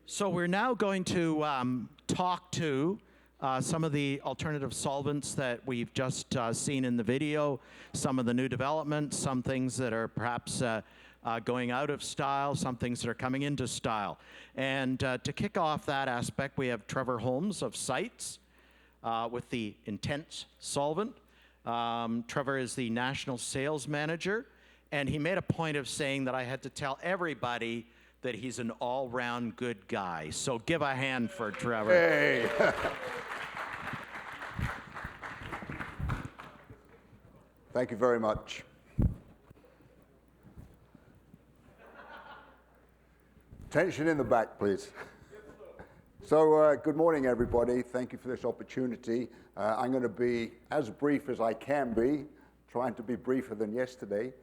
So we're now going to talk to some of the alternative solvents that we've just seen in the video, some of the new developments, some things that are perhaps going out of style, some things that are coming into style. And to kick off that aspect, we have Trevor Holmes of Sites with the Intense solvent. Trevor is the National Sales Manager, and he made a point of saying that I had to tell everybody that he's an all-round good guy. So give a hand for Trevor. Hey. Thank you very much. Tension in the back, please. So good morning, everybody. Thank you for this opportunity. I'm going to be as brief as I can be, trying to be briefer than yesterday.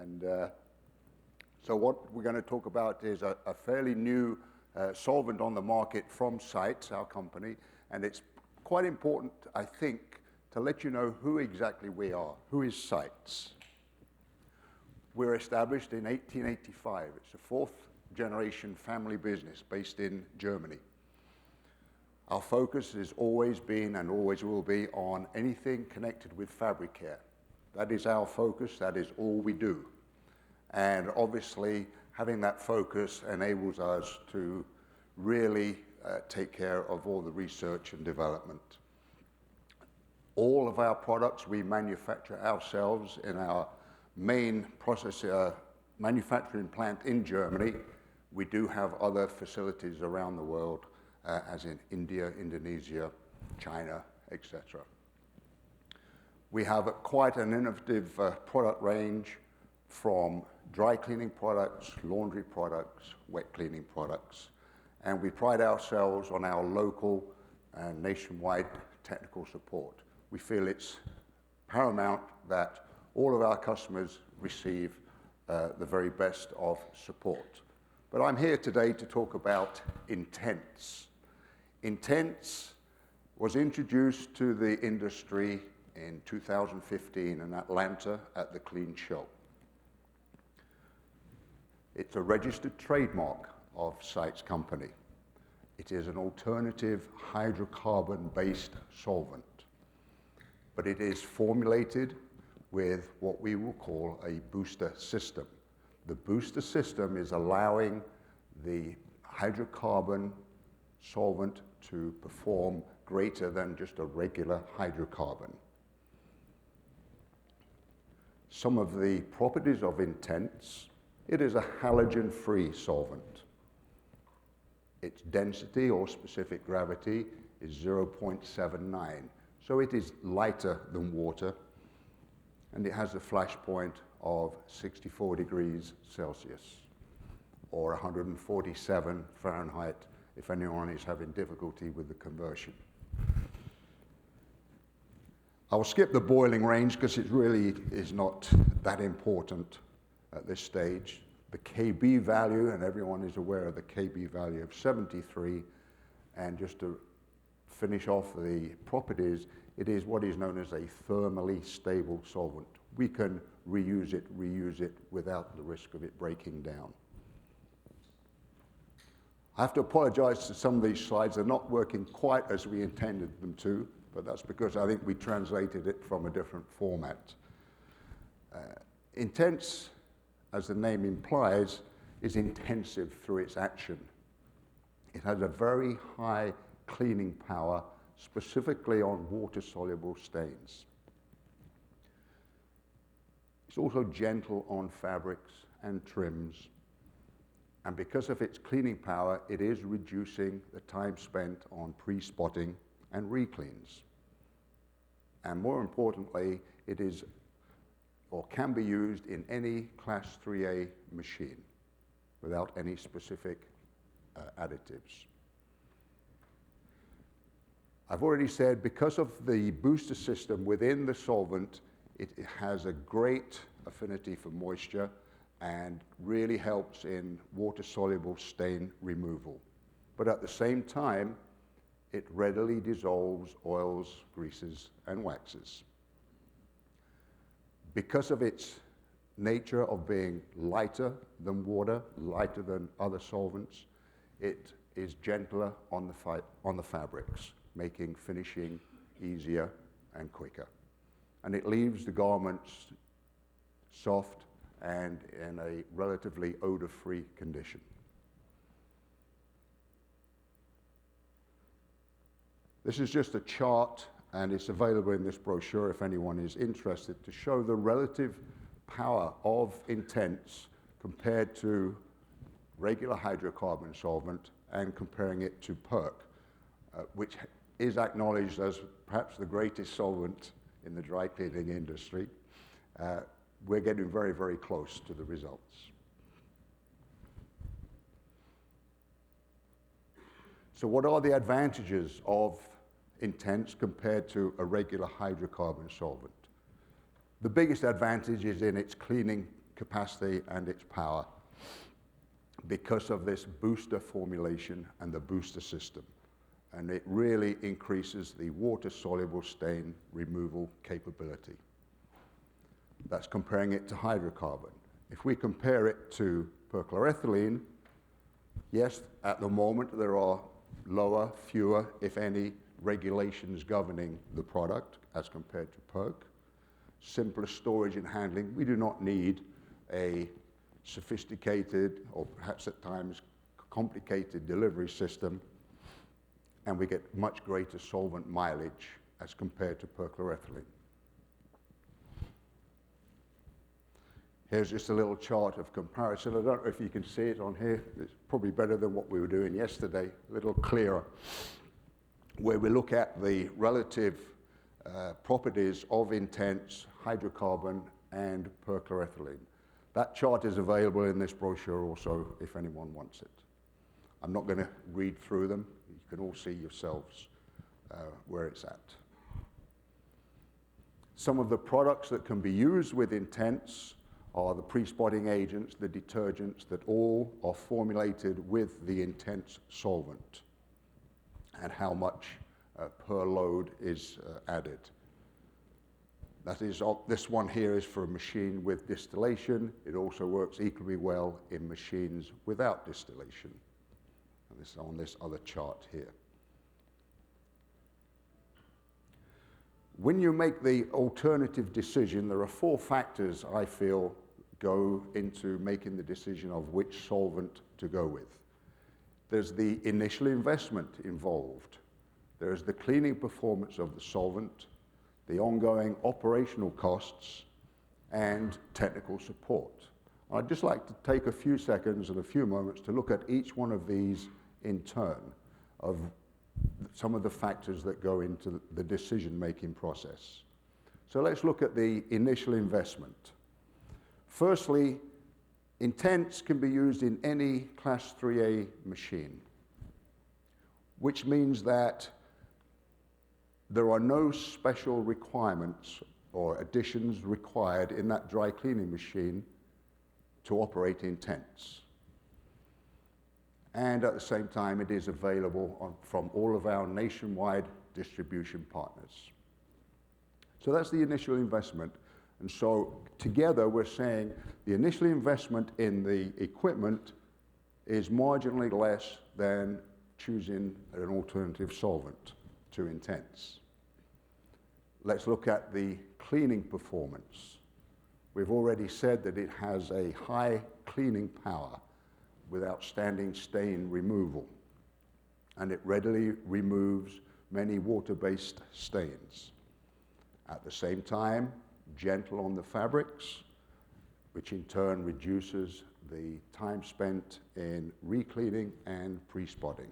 And so what we're going to talk about is a fairly new solvent on the market from Sites, our company. And it's quite important, I think, to let you know who exactly we are. Who is Sites? We're established in 1885. It's a fourth-generation family business based in Germany. Our focus has always been and always will be on anything connected with fabric care. That is our focus. That is all we do. And obviously, having that focus enables us to really take care of all the research and development. All of our products we manufacture ourselves in our main process manufacturing plant in Germany. We do have other facilities around the world, as in India, Indonesia, China, etc. We have quite an innovative product range from dry cleaning products, laundry products, wet cleaning products. And we pride ourselves on our local and nationwide technical support. We feel it's paramount that all of our customers receive the very best of support. But I'm here today to talk about Intense. Intense was introduced to the industry in 2015 in Atlanta at the Clean Show. It's a registered trademark of Sites Company. It is an alternative hydrocarbon-based solvent, but it is formulated with what we will call a booster system. The booster system is allowing the hydrocarbon solvent to perform greater than just a regular hydrocarbon. Some of the properties of Intense: it is a halogen-free solvent. Its density or specific gravity is 0.79, so it is lighter than water, and it has a flash point of 64 degrees Celsius, or 147 Fahrenheit, if anyone is having difficulty with the conversion. I'll skip the boiling range because it really is not that important at this stage. The KB value, and everyone is aware of the KB value of 73, and just to finish off the properties, it is what is known as a thermally stable solvent. We can reuse it without the risk of it breaking down. I have to apologize to some of these slides. They're not working quite as we intended them to, but that's because I think we translated it from a different format. Intense, as the name implies, is intensive through its action. It has a very high cleaning power, specifically on water-soluble stains. It's also gentle on fabrics and trims. And because of its cleaning power, it is reducing the time spent on pre-spotting and re-cleans. And more importantly, it is or can be used in any Class 3A machine without any specific additives. I've already said, because of the booster system within the solvent, it has a great affinity for moisture and really helps in water-soluble stain removal. But at the same time, it readily dissolves oils, greases, and waxes. Because of its nature of being lighter than water, lighter than other solvents, it is gentler on the fabrics, making finishing easier and quicker. And it leaves the garments soft and in a relatively odor-free condition. This is just a chart, and it's available in this brochure if anyone is interested, to show the relative power of Intense compared to regular hydrocarbon solvent and comparing it to PERC, which is acknowledged as perhaps the greatest solvent in the dry cleaning industry. We're getting very, very close to the results. So what are the advantages of Intense compared to a regular hydrocarbon solvent? The biggest advantage is in its cleaning capacity and its power because of this booster formulation and the booster system. And it really increases the water-soluble stain removal capability. That's comparing it to hydrocarbon. If we compare it to perchloroethylene, yes, at the moment there are fewer, if any, regulations governing the product as compared to PERC. Simpler storage and handling. We do not need a sophisticated or perhaps at times complicated delivery system, and we get much greater solvent mileage as compared to perchloroethylene. Here's just a little chart of comparison. I don't know if you can see it on here. It's probably better than what we were doing yesterday, a little clearer, where we look at the relative properties of Intense, hydrocarbon, and perchloroethylene. That chart is available in this brochure also if anyone wants it. I'm not going to read through them. You can all see yourselves where it's at. Some of the products that can be used with Intense are the pre-spotting agents, the detergents that all are formulated with the Intense solvent and how much per load is added. That is, this one here is for a machine with distillation. It also works equally well in machines without distillation. And this is on this other chart here. When you make the alternative decision, there are 4 factors I feel go into making the decision of which solvent to go with. There's the initial investment involved. There's the cleaning performance of the solvent, the ongoing operational costs, and technical support. I'd just like to take a few seconds and a few moments to look at each one of these in turn of some of the factors that go into the decision-making process. So let's look at the initial investment. Firstly, Intense can be used in any Class 3A machine, which means that there are no special requirements or additions required in that dry cleaning machine to operate Intense. And at the same time, it is available from all of our nationwide distribution partners. So that's the initial investment. And so together we're saying the initial investment in the equipment is marginally less than choosing an alternative solvent to Intense. Let's look at the cleaning performance. We've already said that it has a high cleaning power with outstanding stain removal, and it readily removes many water-based stains. At the same time, gentle on the fabrics, which in turn reduces the time spent in re-cleaning and pre-spotting.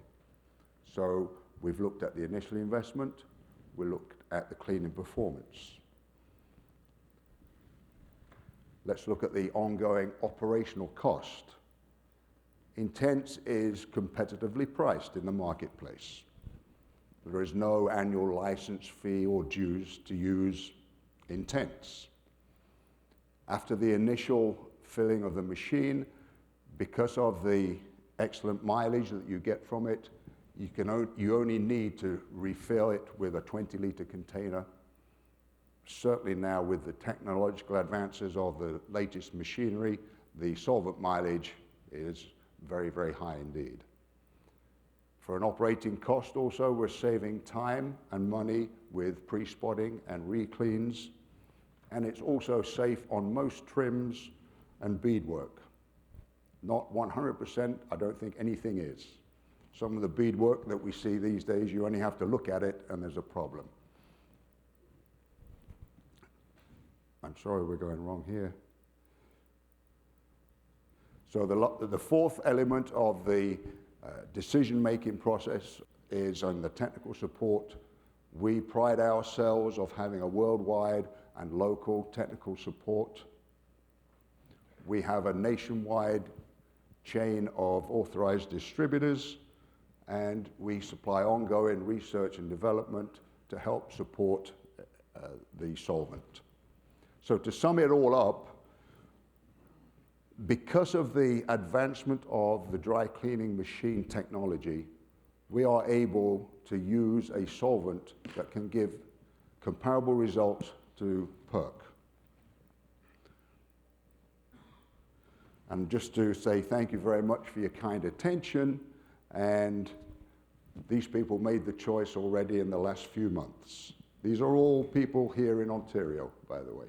So we've looked at the initial investment, we looked at the cleaning performance. Let's look at the ongoing operational cost. Intense is competitively priced in the marketplace. There is no annual license fee or dues to use Intense. After the initial filling of the machine, because of the excellent mileage that you get from it, you only need to refill it with a 20-liter container. Certainly now with the technological advances of the latest machinery, the solvent mileage is very, very high indeed. For an operating cost also, we're saving time and money with pre-spotting and re-cleans, and it's also safe on most trims and beadwork. Not 100%, I don't think anything is. Some of the beadwork that we see these days, you only have to look at it and there's a problem. I'm sorry, we're going wrong here. So the fourth element of the decision-making process is on the technical support. We pride ourselves of having a worldwide and local technical support. We have a nationwide chain of authorized distributors, and we supply ongoing research and development to help support the solvent. So to sum it all up, because of the advancement of the dry cleaning machine technology, we are able to use a solvent that can give comparable results to PERC. And just to say thank you very much for your kind attention, and these people made the choice already in the last few months. These are all people here in Ontario, by the way.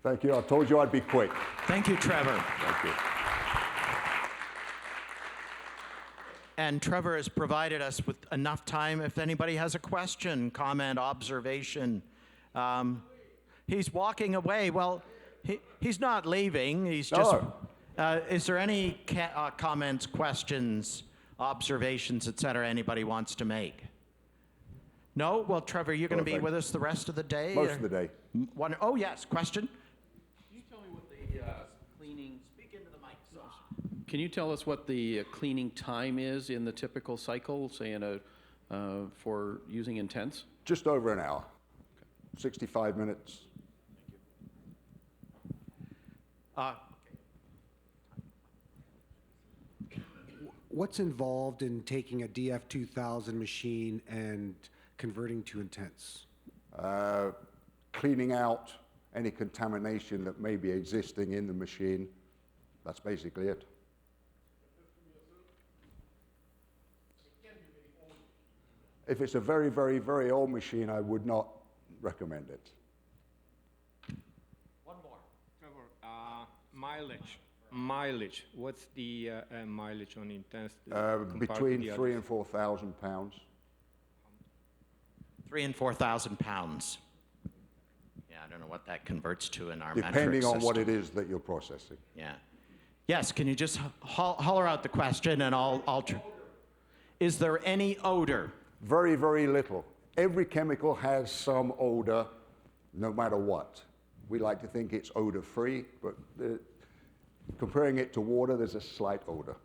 Thank you. I told you I'd be quick. Thank you, Trevor. Thank you. And Trevor has provided us with enough time if anybody has a question, comment, observation. He's walking away. Well, he's not leaving. He's just... No. Is there any comments, questions, observations, et cetera, anybody wants to make? No? Well, Trevor, you're going to be with us the rest of the day? Most of the day. Oh, yes. Question? Can you tell me what the cleaning... Speak into the mic. Can you tell us what the cleaning time is in the typical cycle, say for using Intense? Just over an hour. 65 minutes. What's involved in taking a DF2000 machine and converting to Intense? Cleaning out any contamination that may be existing in the machine. That's basically it. If it's a very, very, very old machine, I would not recommend it. One more. Trevor, mileage. What's the mileage on Intense? Between 3,000 and 4,000 pounds. 3,000 and 4,000 pounds. Yeah, I don't know what that converts to in our metric Depending on system. what it is that you're processing. Yeah. Yes, can you just holler out the question and I'll is there any odor? Very, very little. Every chemical has some odor, no matter what. We like to think it's odor-free, but comparing it to water, there's a slight odor.